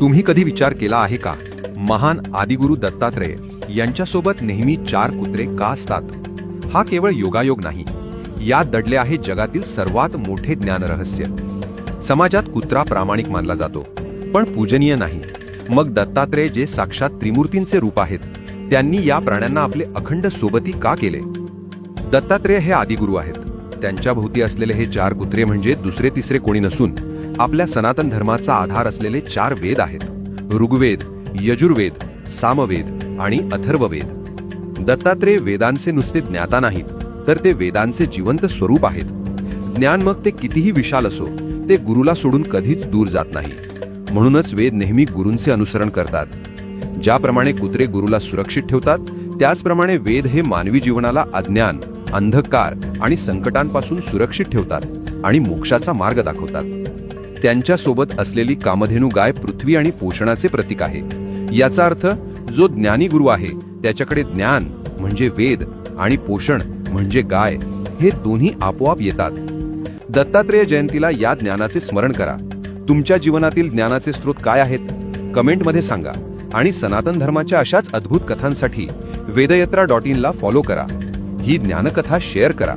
तुम्ही कधी विचार केला आहे का, महान आदिगुरु दत्तात्रेय यांच्यासोबत नेहमी 4 कुत्रे का असतात? हा केवळ योगायोग नाही, यात दडले आहे जगातील सर्वात मोठे ज्ञान रहस्य. समाजात कुत्रा प्रामाणिक मानला जातो, पण पूजनीय नाही. मग दत्तात्रेय जे साक्षात त्रिमूर्तींचे रूप आहेत, त्यांनी या प्राण्यांना आपले अखंड सोबती का केले? दत्तात्रेय हे आदिगुरु आहेत. त्यांच्या भोवती असलेले हे 4 कुत्रे म्हणजे दुसरे तिसरे कोणी नसून आपल्या सनातन धर्माचा आधार असलेले 4 वेद आहेत: ऋग्वेद, यजुर्वेद, सामवेद आणि अथर्ववेद. दत्तात्रेय वेदांचे नुसते ज्ञाता नाहीत, तर ते वेदांचे जिवंत स्वरूप आहेत. ज्ञान मग ते कितीही विशाल असो, ते गुरुला सोडून कधीच दूर जात नाही. म्हणूनच वेद नेहमी गुरूंचे अनुसरण करतात. ज्याप्रमाणे कुत्रे गुरुला सुरक्षित ठेवतात, त्याचप्रमाणे वेद हे मानवी जीवनाला अज्ञान, अंधकार आणि संकटांपासून सुरक्षित ठेवतात आणि मोक्षाचा मार्ग दाखवतात. त्यांच्यासोबत असलेली कामधेनू गाय पृथ्वी आणि पोषणाचे प्रतीक आहे. याचा अर्थ जो ज्ञानी गुरु आहे, त्याच्याकडे ज्ञान म्हणजे वेद आणि पोषण म्हणजे गाय, हे दोन्ही आपोआप येतात. दत्तात्रेय जयंतीला या ज्ञानाचे स्मरण करा. तुमच्या जीवनातील ज्ञानाचे स्रोत काय आहेत? कमेंटमध्ये सांगा. आणि सनातन धर्माच्या अशाच अद्भुत कथांसाठी वेदयात्रा.in ला फॉलो करा. ही ज्ञानकथा शेअर करा.